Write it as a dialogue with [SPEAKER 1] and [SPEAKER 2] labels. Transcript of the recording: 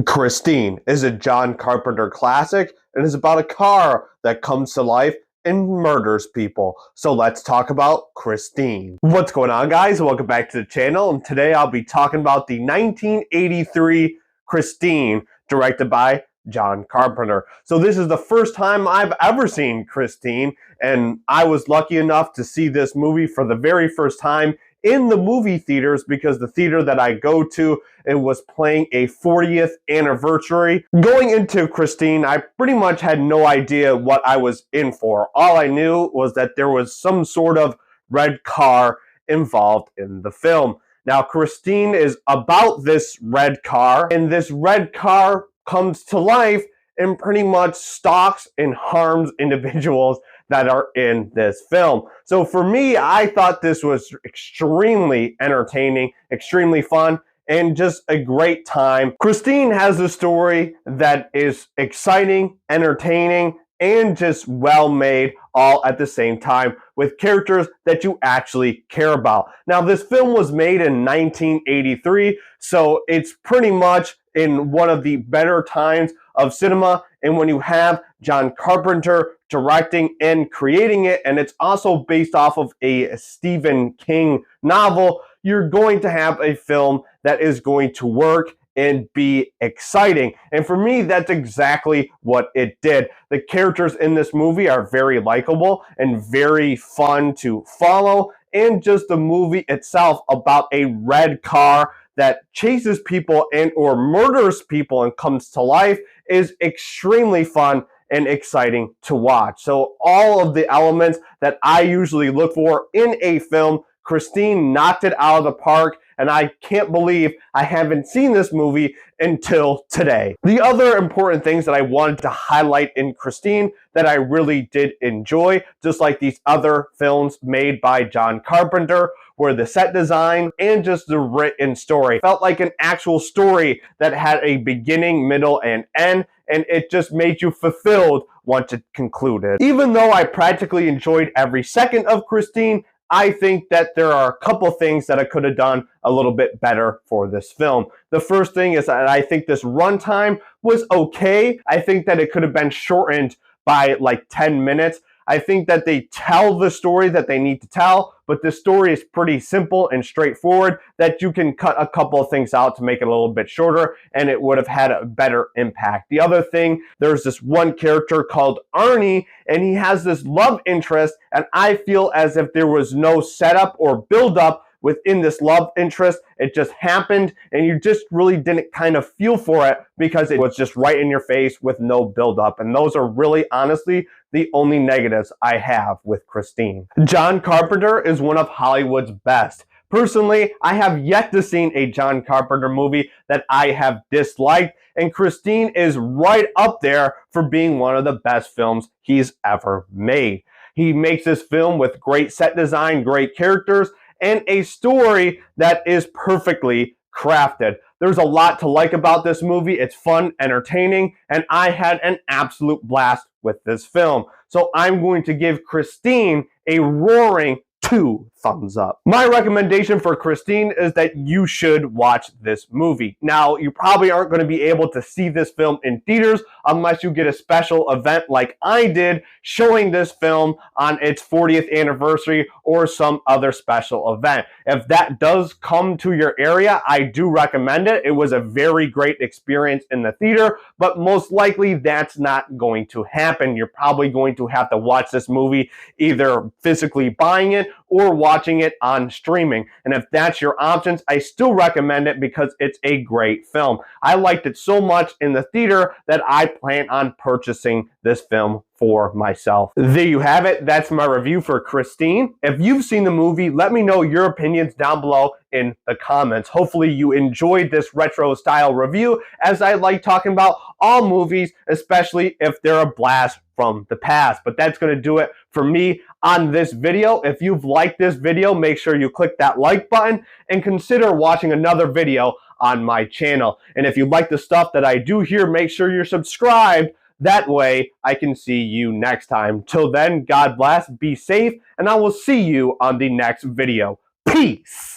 [SPEAKER 1] Christine is a John Carpenter classic and is about a car that comes to life and murders people. So let's talk about Christine. What's going on, guys? Welcome back to the channel, and today I'll be talking about the 1983 Christine, directed by John Carpenter. So this is the first time I've ever seen Christine, and I was lucky enough to see this movie for the very first time in the movie theaters because the theater that I go to, it was playing a 40th anniversary. Going into Christine, I pretty much had no idea what I was in for. All I knew was that there was some sort of red car involved in the film. Now, Christine is about this red car, and this red car comes to life and pretty much stalks and harms individuals that are in this film. So for me, I thought this was extremely entertaining, extremely fun, and just a great time. Christine has a story that is exciting, entertaining, and just well made all at the same time, with characters that you actually care about. Now, this film was made in 1983, so it's pretty much in one of the better times of cinema, and when you have John Carpenter directing and creating it, and it's also based off of a Stephen King novel, you're going to have a film that is going to work and be exciting. And for me, that's exactly what it did. The characters in this movie are very likable and very fun to follow, and just the movie itself about a red car that chases people and or murders people and comes to life is extremely fun and exciting to watch. So all of the elements that I usually look for in a film, Christine knocked it out of the park, and I can't believe I haven't seen this movie until today. The other important things that I wanted to highlight in Christine that I really did enjoy, just like these other films made by John Carpenter, were the set design and just the written story. Felt like an actual story that had a beginning, middle, and end, and it just made you fulfilled once it concluded. Even though I practically enjoyed every second of Christine, I think that there are a couple things that I could have done a little bit better for this film. The first thing is that I think this runtime was okay. I think that it could have been shortened by like 10 minutes. I think that they tell the story that they need to tell, but the story is pretty simple and straightforward that you can cut a couple of things out to make it a little bit shorter, and it would have had a better impact. The other thing, there's this one character called Arnie, and he has this love interest, and I feel as if there was no setup or build-up within this love interest. It just happened, and you just really didn't kind of feel for it because it was just right in your face with no build-up. And those are really, honestly, the only negatives I have with Christine. John Carpenter is one of Hollywood's best. Personally, I have yet to see a John Carpenter movie that I have disliked, and Christine is right up there for being one of the best films he's ever made. He makes this film with great set design, great characters, and a story that is perfectly crafted. There's a lot to like about this movie. It's fun, entertaining, and I had an absolute blast with this film. So I'm going to give Christine a roaring 2 thumbs up. My recommendation for Christine is that you should watch this movie. Now, you probably aren't going to be able to see this film in theaters unless you get a special event like I did, showing this film on its 40th anniversary or some other special event. If that does come to your area, I do recommend it. It was a very great experience in the theater, but most likely that's not going to happen. You're probably going to have to watch this movie either physically buying it or watching it on streaming. And if that's your options, I still recommend it because it's a great film. I liked it so much in the theater that I plan on purchasing this film for myself. There you have it. That's my review for Christine. If you've seen the movie, let me know your opinions down below in the comments. Hopefully you enjoyed this retro style review, as I like talking about all movies, especially if they're a blast from the past. But that's going to do it for me on this video. If you've liked this video, make sure you click that like button and consider watching another video on my channel. And if you like the stuff that I do here, make sure you're subscribed. That way I can see you next time. Till then, God bless, be safe, and I will see you on the next video. Peace!